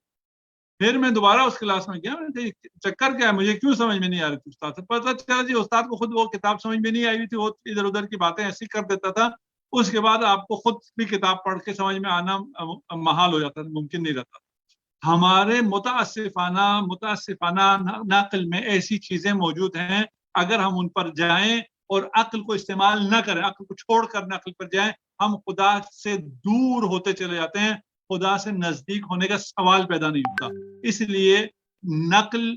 پھر میں دوبارہ اس کلاس میں گیا، میں نے کہا چکر کیا ہے، مجھے کیوں سمجھ میں نہیں آ رہی تھی. استاد سے پتہ چلا جی استاد کو خود وہ کتاب سمجھ میں نہیں آئی ہوئی تھی، وہ ادھر ادھر کی باتیں ایسی کر دیتا تھا. اس کے بعد آپ کو خود بھی کتاب پڑھ کے سمجھ میں آنا محال ہو جاتا، ممکن نہیں رہتا. ہمارے متاسفانہ نقل میں ایسی چیزیں موجود ہیں، اگر ہم ان پر جائیں اور عقل کو استعمال نہ کریں، عقل کو چھوڑ کر نقل پر جائیں، ہم خدا سے دور ہوتے چلے جاتے ہیں، خدا سے نزدیک ہونے کا سوال پیدا نہیں ہوتا. اس لیے نقل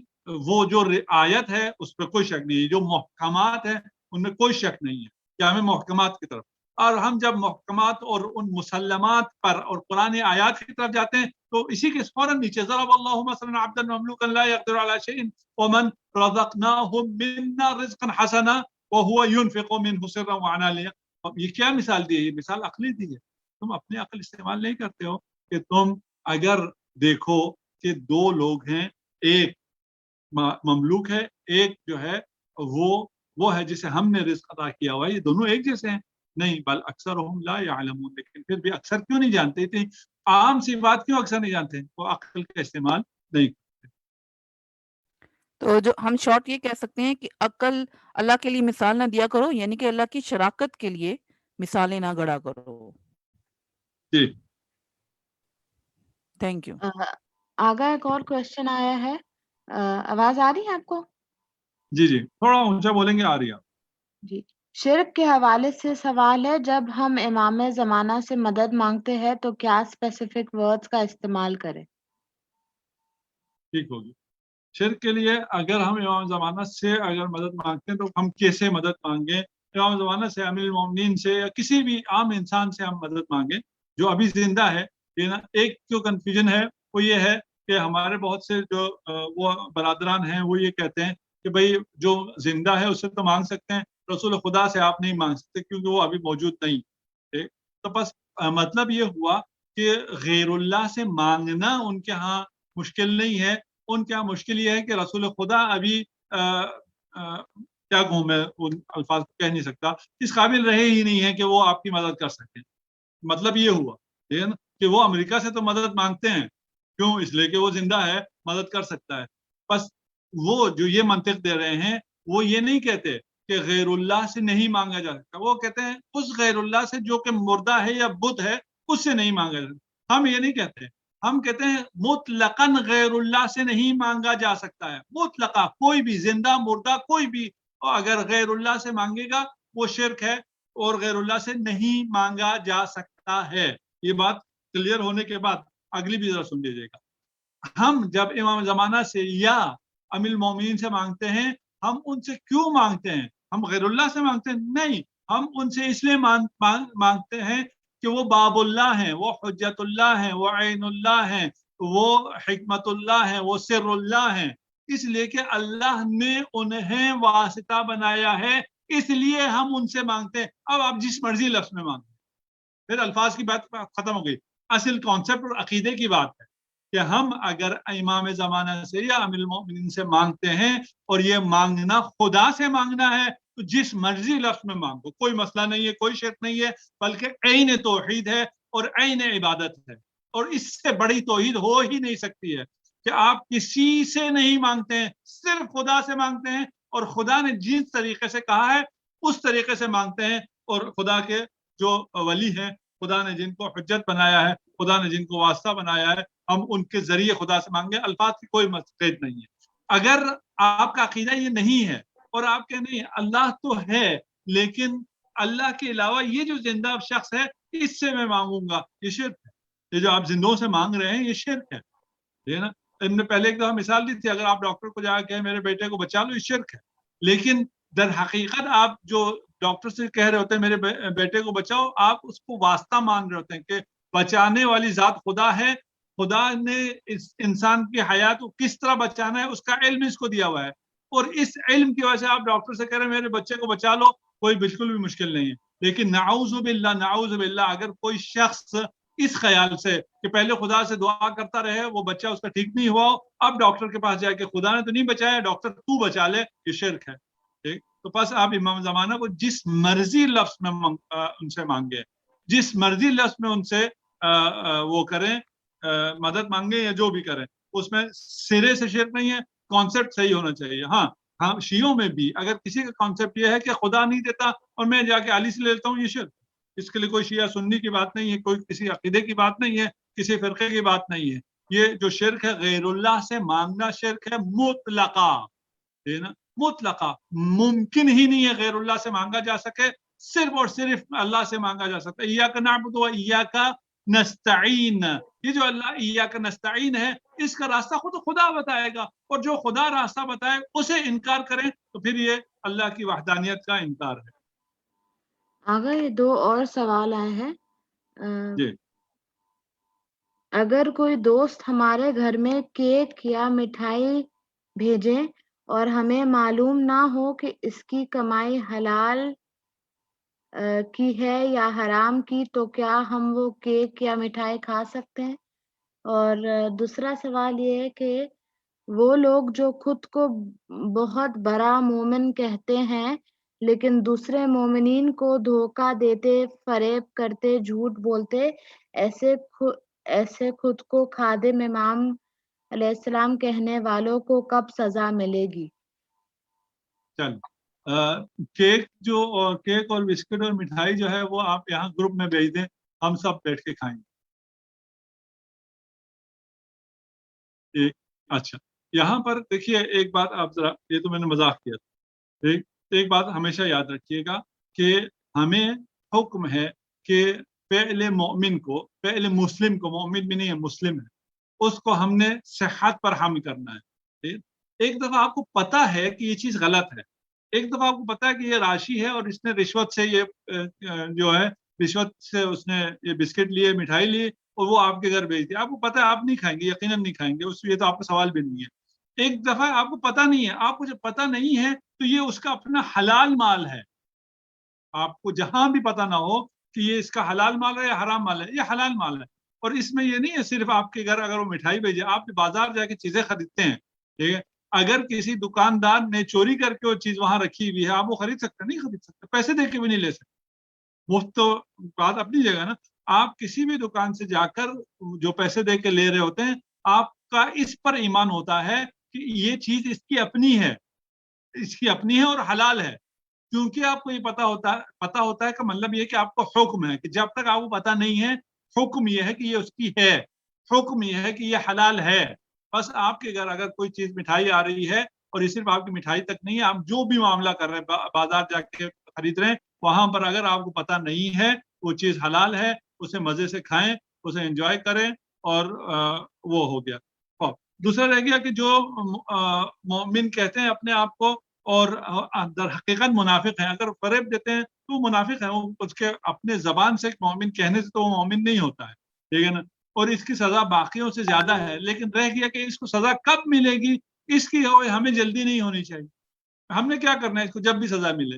وہ جو رعایت ہے اس پہ کوئی شک نہیں ہے، جو محکمات ہیں ان میں کوئی شک نہیں ہے کہ ہمیں محکمات کی طرف. اور ہم جب محکمات اور ان مسلمات پر اور قرآن آیات کی طرف جاتے ہیں تو اسی کے فوراً نیچے ضرب اللہ مثلا عبدا مملوکا لا يقدر على شيء ومن رزقناه منا رزقا حسنا وهو ينفق منه سرا وعلانية. اب یہ کیا مثال دی ہے؟ یہ مثال عقلی دی ہے. تم اپنی عقل استعمال نہیں کرتے ہو کہ تم اگر دیکھو کہ دو لوگ ہیں، ایک مملوک ہے، ایک جو ہے وہ ہے جسے ہم نے رزق عطا کیا ہوا ہے، یہ دونوں ایک جیسے ہیں؟ نہیں، بل اکثرهم لا يعلمون. لیکن پھر بھی اکثر کیوں نہیں جانتے؟ اتنی عام سی بات کیوں اکثر نہیں جانتے؟ وہ عقل کا استعمال نہیں کرتے. تو جو ہم شارٹ یہ کہہ سکتے ہیں کہ عقل اللہ کے لیے مثال نہ دیا کرو، یعنی کہ اللہ کی شراکت کے لیے مثالیں نہ گڑا کرو. جی تھینک یو. آگا ایک اور کوشچن آیا ہے، آواز آ رہی ہے آپ کو؟ جی جی تھوڑا اونچا بولیں گے، آ رہی ہے. جی، شرک کے حوالے سے سوال ہے، جب ہم امام زمانہ سے مدد مانگتے ہیں تو کیا اسپیسیفک ورڈز کا استعمال کریں؟ ٹھیک ہوگی. شرک کے لیے اگر ہم امام زمانہ سے اگر مدد مانگتے ہیں تو ہم کیسے مدد مانگیں؟ امام زمانہ سے، امیر المومنین سے، یا کسی بھی عام انسان سے ہم مدد مانگیں جو ابھی زندہ ہے. ایک جو کنفیوژن ہے وہ یہ ہے کہ ہمارے بہت سے جو وہ برادران ہیں وہ یہ کہتے ہیں کہ بھئی جو زندہ ہے اس سے تو مانگ سکتے ہیں، رسول خدا سے آپ نہیں مانگ سکتے کیونکہ وہ ابھی موجود نہیں. تو بس مطلب یہ ہوا کہ غیر اللہ سے مانگنا ان کے ہاں مشکل نہیں ہے، ان کے ہاں مشکل یہ ہے کہ رسول خدا ابھی کیا کہوں میں ان الفاظ کہہ نہیں سکتا، اس قابل رہے ہی نہیں ہے کہ وہ آپ کی مدد کر سکیں. مطلب یہ ہوا کہ وہ امریکہ سے تو مدد مانگتے ہیں، کیوں؟ اس لیے کہ وہ زندہ ہے، مدد کر سکتا ہے. بس وہ جو یہ منطق دے رہے ہیں وہ یہ نہیں کہتے کہ غیر اللہ سے نہیں مانگا جا سکتا، وہ کہتے ہیں اس غیر اللہ سے جو کہ مردہ ہے یا بت ہے اس سے نہیں مانگا جا سکتا. ہم یہ نہیں کہتے، ہم کہتے ہیں مطلقاً غیر اللہ سے نہیں مانگا جا سکتا ہے. مطلقاً کوئی بھی زندہ مردہ کوئی بھی اگر غیر اللہ سے مانگے گا وہ شرک ہے اور غیر اللہ سے نہیں مانگا جا سکتا ہے. یہ بات کلیئر ہونے کے بعد اگلی بھی ذرا سن لیجیے گا. ہم جب امام زمانہ سے یا امیر المومنین سے مانگتے ہیں، ہم ان سے کیوں مانگتے ہیں؟ ہم غیر اللہ سے مانگتے ہیں؟ نہیں، ہم ان سے اس لیے مانگتے ہیں کہ وہ باب اللہ ہیں، وہ حجت اللہ ہیں، وہ عین اللہ ہیں، وہ حکمت اللہ ہیں، وہ سر اللہ ہیں. اس لیے کہ اللہ نے انہیں واسطہ بنایا ہے اس لیے ہم ان سے مانگتے ہیں. اب آپ جس مرضی لفظ میں مانگیں, پھر الفاظ کی بات ختم ہو گئی. اصل کانسیپٹ اور عقیدے کی بات ہے کہ ہم اگر امام زمانہ سے یا امیر المومنین سے مانگتے ہیں اور یہ مانگنا خدا سے مانگنا ہے تو جس مرضی لفظ میں مانگو, کوئی مسئلہ نہیں ہے, کوئی شرک نہیں ہے, بلکہ عین توحید ہے اور عین عبادت ہے. اور اس سے بڑی توحید ہو ہی نہیں سکتی ہے کہ آپ کسی سے نہیں مانگتے ہیں, صرف خدا سے مانگتے ہیں, اور خدا نے جس طریقے سے کہا ہے اس طریقے سے مانگتے ہیں. اور خدا کے جو ولی ہیں, خدا نے جن کو حجت بنایا ہے, خدا نے جن کو واسطہ بنایا ہے, ہم ان کے ذریعے خدا سے مانگے. الفاظ کی کوئی مقصد نہیں ہے. اگر آپ کا عقیدہ یہ نہیں ہے اور آپ کے نہیں, اللہ تو ہے لیکن اللہ کے علاوہ یہ جو زندہ شخص ہے اس سے میں مانگوں گا, یہ شرک ہے. یہ جو آپ زندوں سے مانگ رہے ہیں یہ شرک ہے, ٹھیک ہے نا. ان نے پہلے ایک دفعہ مثال دی تھی, اگر آپ ڈاکٹر کو جا کے میرے بیٹے کو بچا لو, یہ شرک ہے. لیکن در حقیقت آپ جو ڈاکٹر سے کہہ رہے ہوتے ہیں میرے بیٹے کو بچاؤ, آپ اس کو واسطہ مان رہے ہوتے ہیں کہ بچانے والی ذات خدا ہے. خدا نے اس انسان کی حیات کو کس طرح بچانا ہے اس کا علم اس کو دیا ہوا ہے, اور اس علم کی وجہ سے آپ ڈاکٹر سے کہہ رہے ہیں میرے بچے کو بچا لو, کوئی بالکل بھی مشکل نہیں ہے. لیکن نعوذ باللہ اگر کوئی شخص اس خیال سے کہ پہلے خدا سے دعا کرتا رہے, وہ بچہ اس کا ٹھیک نہیں ہوا, اب ڈاکٹر کے پاس جائے کہ خدا نے تو نہیں بچایا, ڈاکٹر تو بچا لے, یہ شرک ہے. ٹھیک, تو بس آپ امام زمانہ کو جس مرضی لفظ میں ان سے مانگے, جس مرضی لفظ میں ان سے وہ کریں, مدد مانگیں یا جو بھی کریں, اس میں سرے سے شرک نہیں ہے. کانسیپٹ صحیح ہونا چاہیے. ہاں شیعوں میں بھی اگر کسی کا کانسیپٹ یہ ہے کہ خدا نہیں دیتا اور میں جا کے علی سے لے لیتا ہوں, یہ شرک. اس کے لیے کوئی شیعہ سنی کی بات نہیں ہے, کوئی کسی عقیدے کی بات نہیں ہے, کسی فرقے کی بات نہیں ہے. یہ جو شرک ہے غیر اللہ سے مانگنا شرک ہے مطلقہ, ہے نا, مطلقہ. ممکن ہی نہیں ہے غیر اللہ سے مانگا جا سکے, صرف اور صرف اللہ سے مانگا جا سکتا ہے. ایاک نعبد و ایاک نستعین, یہ جو اللہ ایاک نستعین ہے اس کا راستہ خود خدا بتائے گا, اور جو خدا راستہ بتائے اسے انکار کریں تو پھر یہ اللہ کی وحدانیت کا انکار ہے. آگے یہ دو اور سوال آئے ہیں. جی اگر کوئی دوست ہمارے گھر میں کیک یا مٹھائی بھیجے اور ہمیں معلوم نہ ہو کہ اس کی کمائی حلال کی ہے یا حرام کی, تو کیا ہم وہ کیک یا مٹھائی کھا سکتے ہیں؟ اور دوسرا سوال یہ ہے کہ وہ لوگ جو خود کو بہت بڑا مومن کہتے ہیں لیکن دوسرے مومنین کو دھوکہ دیتے, فریب کرتے, جھوٹ بولتے, ایسے خود کو خادم امام علیہ السلام کہنے والوں کو کب سزا ملے گی؟ چل کیک اور بسکٹ اور مٹھائی جو ہے وہ آپ یہاں گروپ میں بھیج دیں, ہم سب بیٹھ کے کھائیں گے. اچھا, یہاں پر دیکھیے ایک بات, آپ ذرا, یہ تو میں نے مذاق کیا تھا, ایک بات ہمیشہ یاد رکھیے گا کہ ہمیں حکم ہے کہ پہلے مومن کو, پہلے مسلم کو, مومن بھی نہیں ہے مسلم ہے, اس کو ہم نے صحت پر حامی کرنا ہے. ایک دفعہ آپ کو پتا ہے کہ یہ چیز غلط ہے, ایک دفعہ آپ کو پتا ہے کہ یہ راشی ہے اور اس نے رشوت سے یہ جو ہے رشوت سے اس نے یہ بسکٹ لیے, مٹھائی لی اور وہ آپ کے گھر بھیج دی, آپ کو پتا ہے آپ نہیں کھائیں گے, یقیناً نہیں کھائیں گے, اس یہ تو آپ کا سوال بھی نہیں ہے. ایک دفعہ آپ کو پتا نہیں ہے, آپ کو جب پتا نہیں ہے تو یہ اس کا اپنا حلال مال ہے. آپ کو جہاں بھی پتا نہ ہو کہ یہ اس کا حلال مال ہے یا حرام مال ہے, یہ حلال مال ہے. اور اس میں یہ نہیں ہے صرف آپ کے گھر اگر وہ مٹھائی بھیجے, آپ بازار جا کے چیزیں خریدتے ہیں, ٹھیک ہے, اگر کسی دکاندار نے چوری کر کے وہ چیز وہاں رکھی ہوئی ہے, آپ وہ خرید سکتے نہیں خرید سکتے, پیسے دے کے بھی نہیں لے سکتے. مفت تو بات اپنی جگہ نا, آپ کسی بھی دکان سے جا کر جو پیسے دے کے لے رہے ہوتے ہیں, آپ کا اس پر ایمان ہوتا ہے کہ یہ چیز اس کی اپنی ہے, اس کی اپنی ہے اور حلال ہے. کیونکہ آپ کو یہ پتا ہوتا ہے کہ مطلب یہ کہ آپ کو حکم ہے کہ جب تک آپ کو پتا نہیں ہے, حکم یہ ہے کہ یہ اس کی ہے, حکم یہ ہے کہ یہ حلال ہے. بس آپ کے گھر اگر کوئی چیز مٹھائی آ رہی ہے, اور یہ صرف آپ کی مٹھائی تک نہیں ہے, آپ جو بھی معاملہ کر رہے ہیں, بازار جا کے خرید رہے ہیں, وہاں پر اگر آپ کو پتا نہیں ہے وہ چیز حلال ہے, اسے مزے سے کھائیں, اسے انجوائے کریں, اور وہ ہو گیا. دوسرا رہ گیا کہ جو مومن کہتے ہیں اپنے آپ کو اور در حقیقت منافق ہیں, اگر فریب دیتے ہیں تو منافق ہیں, اس کے اپنے زبان سے مومن کہنے سے تو وہ مومن نہیں ہوتا ہے, ٹھیک ہے نا. اور اس کی سزا باقیوں سے زیادہ ہے, لیکن رہ گیا کہ اس کو سزا کب ملے گی, اس کی ہمیں جلدی نہیں ہونی چاہیے. ہم نے کیا کرنا ہے, اس کو جب بھی سزا ملے,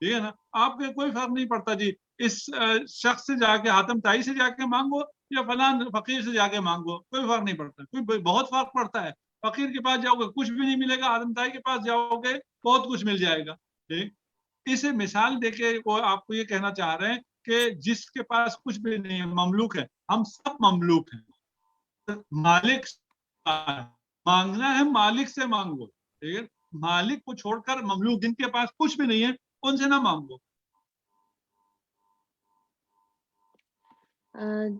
ٹھیک ہے نا, آپ کو کوئی فرق نہیں پڑتا جی اس شخص سے جا کے حاتم تائی سے جا کے مانگو یا فلان فقیر سے جا کے مانگو, کوئی فرق نہیں پڑتا. کوئی بہت فرق پڑتا ہے. فقیر کے پاس جاؤ گے کچھ بھی نہیں ملے گا, حاتم تائی کے پاس جاؤ گے بہت کچھ مل جائے گا. ٹھیک, اسے مثال دے کے وہ آپ کو یہ کہنا چاہ رہے ہیں کہ جس کے پاس کچھ بھی نہیں ہے مملوک ہے, ہم سب مملوک ہیں. مالک مانگنا ہے, مالک سے مانگو. ٹھیک ہے, مالک کو چھوڑ کر مملوک جن کے پاس کچھ بھی نہیں ہے ان سے نہ مانگو.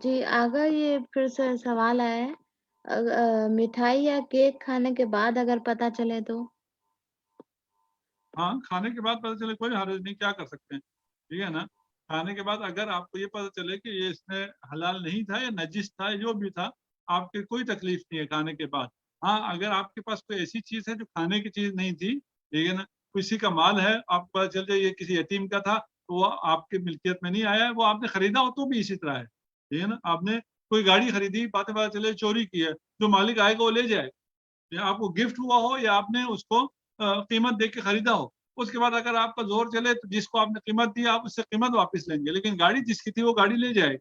جی آگا یہ پھر سے سوال آیا ہے, مٹھائی یا کیک کھانے کے بعد اگر پتہ چلے تو؟ ہاں, کھانے کے بعد پتہ چلے کوئی حرج نہیں, کیا کر سکتے ہیں. ٹھیک ہے نا, کھانے کے بعد اگر آپ کو یہ پتہ چلے کہ یہ اس میں حلال نہیں تھا یا نجس تھا, جو بھی تھا, آپ کی کوئی تکلیف نہیں ہے کھانے کے بعد. ہاں, اگر آپ کے پاس کوئی ایسی چیز ہے جو کھانے کی چیز نہیں تھی, ٹھیک ہے نا, کسی کا مال ہے, آپ کو پتہ چل جائے یہ کسی یتیم کا تھا تو وہ آپ کی ملکیت میں نہیں آیا ہے, وہ آپ نے خریدا ہو تو بھی اسی طرح ہے. ٹھیک ہے نا, آپ نے کوئی گاڑی خریدی, باتیں پتہ چلے چوری کی ہے, جو مالک آئے گا وہ لے جائے. یا آپ کو گفٹ ہوا ہو یا آپ نے اس کو قیمت دے کے خریدا ہو, اس کے بعد اگر آپ کا زور چلے تو جس کو آپ نے قیمت دی آپ اس سے قیمت واپس لیں گے, لیکن گاڑی جس کی تھی وہ گاڑی لے جائے.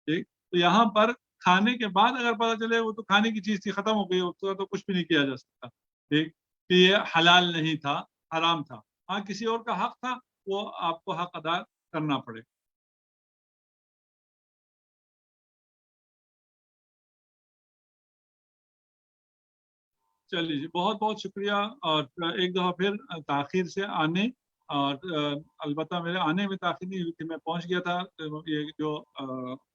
ٹھیک, تو یہاں پر کھانے کے بعد اگر پتہ چلے وہ تو کھانے کی چیز تھی, ختم ہو گئی, اس کا تو کچھ بھی نہیں کیا جا سکتا. ٹھیک, کہ یہ حلال نہیں تھا, حرام تھا. ہاں, کسی اور کا حق تھا, وہ آپ کو حق ادا کرنا پڑے. چلیے جی, بہت بہت شکریہ. اور ایک دفعہ پھر تاخیر سے آنے, اور البتہ میرے آنے میں تاخیر نہیں ہوئی تھی, میں پہنچ گیا تھا. یہ جو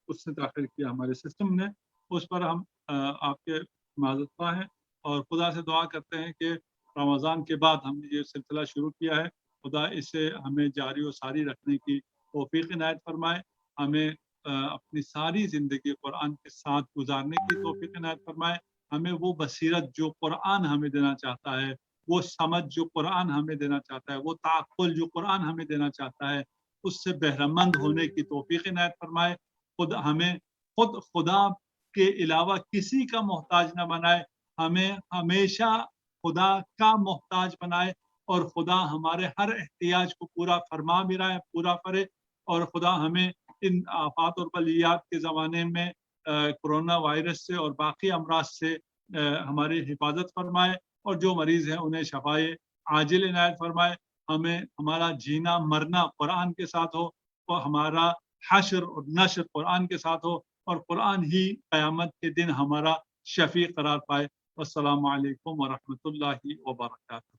اس نے تاخیر کیا ہمارے سسٹم نے, اس پر ہم آپ کے معذرت خواہ ہیں, اور خدا سے دعا کرتے ہیں کہ رمضان کے بعد ہم نے یہ سلسلہ شروع کیا ہے, خدا اسے ہمیں جاری و ساری رکھنے کی توفیق عنایت فرمائے, ہمیں اپنی ساری زندگی قرآن کے ساتھ گزارنے کی توفیق عنایت فرمائے, ہمیں وہ بصیرت جو قرآن ہمیں دینا چاہتا ہے, وہ سمجھ جو قرآن ہمیں دینا چاہتا ہے, وہ تعقل جو قرآن ہمیں دینا چاہتا ہے, اس سے بہرمند ہونے کی توفیق عنایت فرمائے. ہمیں خود خدا کے علاوہ کسی کا محتاج نہ بنائے, ہمیں ہمیشہ خدا کا محتاج بنائے, اور خدا ہمارے ہر احتیاج کو پورا فرما بھی رہا ہے, پورا کرے. اور خدا ہمیں ان آفات اور بلیات کے زمانے میں کورونا وائرس سے اور باقی امراض سے ہماری حفاظت فرمائے, اور جو مریض ہیں انہیں شفائے عاجل عنایت فرمائے. ہمیں ہمارا جینا مرنا قرآن کے ساتھ ہو, اور ہمارا حشر اور نشر قرآن کے ساتھ ہو, اور قرآن ہی قیامت کے دن ہمارا شفیع قرار پائے. والسلام علیکم ورحمۃ اللہ وبرکاتہ.